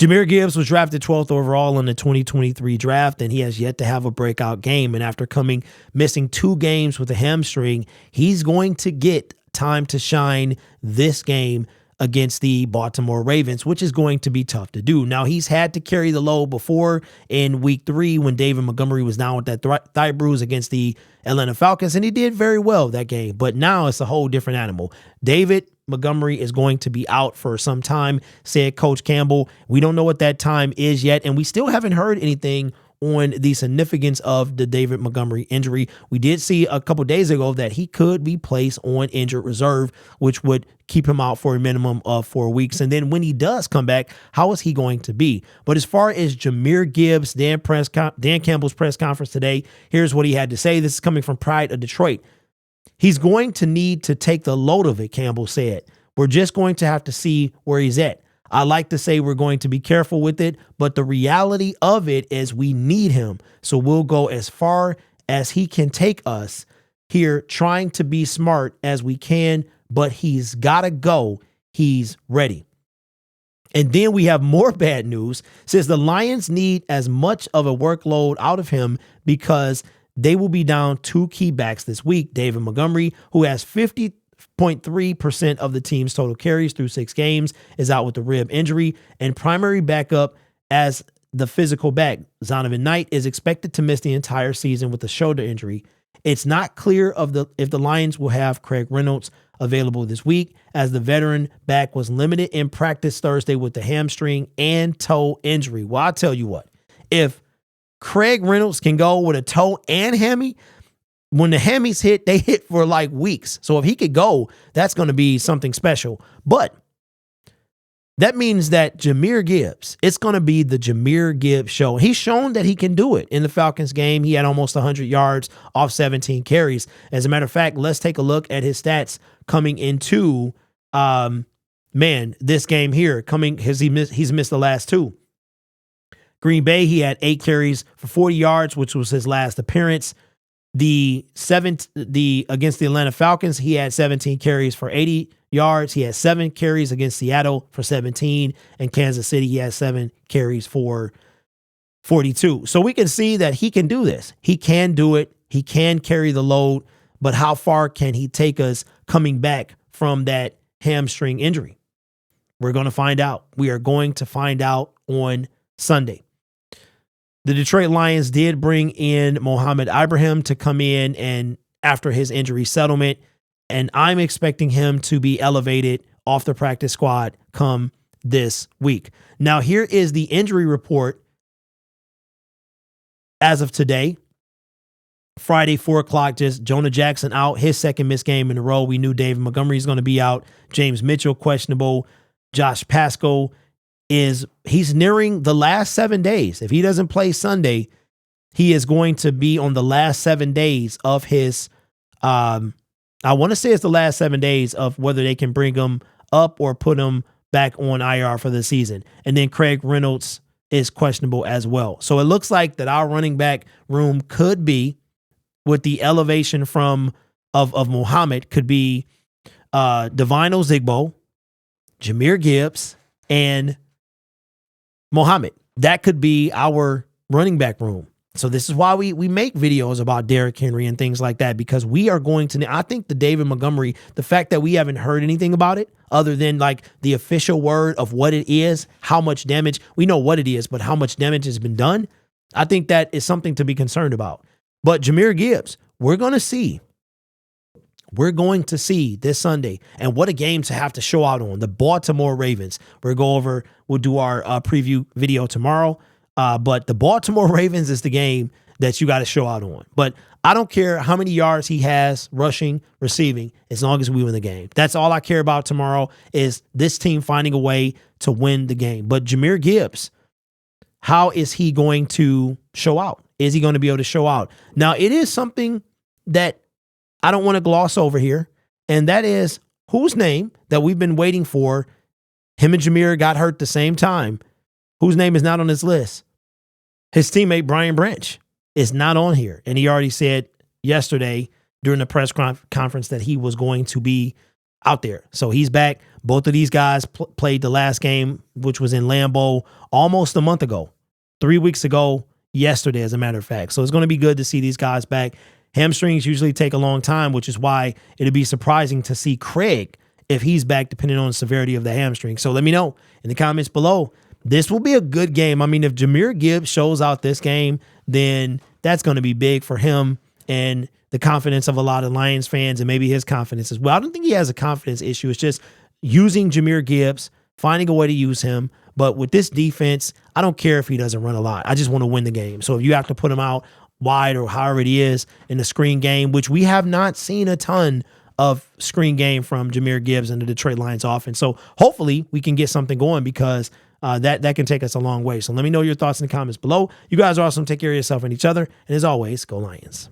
Jahmyr Gibbs was drafted 12th overall in the 2023 draft, and he has yet to have a breakout game. And after missing 2 games with a hamstring, he's going to get time to shine this game against the Baltimore Ravens, which is going to be tough to do. Now, he's had to carry the load before in week 3 when David Montgomery was down with that thigh bruise against the Atlanta Falcons, and he did very well that game. But now it's a whole different animal. David Montgomery is going to be out for some time, said Coach Campbell. We don't know what that time is yet, and we still haven't heard anything on the significance of the David Montgomery injury. We did see a couple days ago that he could be placed on injured reserve, which would keep him out for a minimum of 4 weeks. And then when he does come back, how is he going to be? But as far as Jahmyr Gibbs, Dan Campbell's press conference today, here's what he had to say. This is coming from Pride of Detroit. He's going to need to take the load of it, Campbell said. We're just going to have to see where he's at. I like to say we're going to be careful with it, but the reality of it is we need him. So we'll go as far as he can take us here, trying to be smart as we can, but he's got to go. He's ready. And then we have more bad news. Says the Lions need as much of a workload out of him because they will be down 2 key backs this week. David Montgomery, who has 50.3% of the team's total carries through 6 games, is out with a rib injury, and primary backup as the physical back, Zonovan Knight, is expected to miss the entire season with a shoulder injury. It's not clear if the Lions will have Craig Reynolds available this week, as the veteran back was limited in practice Thursday with the hamstring and toe injury. Well, I'll tell you what, if Craig Reynolds can go with a toe and hammy, when the hammies hit, they hit for like weeks. So if he could go, that's going to be something special. But that means that Jahmyr Gibbs, it's going to be the Jahmyr Gibbs show. He's shown that he can do it. In the Falcons game, he had almost 100 yards off 17 carries. As a matter of fact, let's take a look at his stats coming into this game here. He's missed the last 2. Green Bay, he had 8 carries for 40 yards, which was his last appearance. Against the Atlanta Falcons, he had 17 carries for 80 yards. He had 7 carries against Seattle for 17, and Kansas City, he had 7 carries for 42. So we can see that he can do this. He can do it. He can carry the load, but how far can he take us coming back from that hamstring injury? We're going to find out. We are going to find out on Sunday. The Detroit Lions did bring in Mohamed Ibrahim to come in and after his injury settlement, and I'm expecting him to be elevated off the practice squad come this week. Now, here is the injury report as of today. Friday, 4 o'clock, just Jonah Jackson out, his second missed game in a row. We knew David Montgomery is going to be out. James Mitchell, questionable. Josh Pascal he's nearing the last 7 days. If he doesn't play Sunday, he is going to be on the last 7 days of his, I want to say it's the last 7 days of whether they can bring him up or put him back on IR for the season. And then Craig Reynolds is questionable as well. So it looks like that our running back room could be, with the elevation of Muhammad, could be Devine Ozigbo, Jahmyr Gibbs, and Muhammad. That could be our running back room. So this is why we make videos about Derrick Henry and things like that, because we are going to, I think the David Montgomery, the fact that we haven't heard anything about it other than like the official word of what it is, how much damage, we know what it is, but how much damage has been done, I think that is something to be concerned about. But Jahmyr Gibbs, we're going to see this Sunday, and what a game to have to show out on. The Baltimore Ravens. We'll do our preview video tomorrow. But the Baltimore Ravens is the game that you got to show out on. But I don't care how many yards he has rushing, receiving, as long as we win the game. That's all I care about tomorrow, is this team finding a way to win the game. But Jahmyr Gibbs, how is he going to show out? Is he going to be able to show out? Now, it is something that I don't want to gloss over here, and that is whose name that we've been waiting for. Him and Jahmyr got hurt the same time. Whose name is not on this list? His teammate Brian Branch is not on here, and he already said yesterday during the press conference that he was going to be out there. So he's back. Both of these guys played the last game, which was in Lambeau almost a month ago, 3 weeks ago, yesterday, as a matter of fact. So it's going to be good to see these guys back. Hamstrings usually take a long time, which is why it'd be surprising to see Craig if he's back, depending on the severity of the hamstring. So let me know in the comments below. This will be a good game. I mean, if Jahmyr Gibbs shows out this game, then that's going to be big for him and the confidence of a lot of Lions fans, and maybe his confidence as well. I don't think he has a confidence issue. It's just using Jahmyr Gibbs, finding a way to use him. But with this defense, I don't care if he doesn't run a lot. I just want to win the game. So if you have to put him out wide or however it is in the screen game, which we have not seen a ton of screen game from Jahmyr Gibbs and the Detroit Lions offense. So hopefully we can get something going, because that can take us a long way. So let me know your thoughts in the comments below. You guys are awesome. Take care of yourself and each other. And as always, go Lions.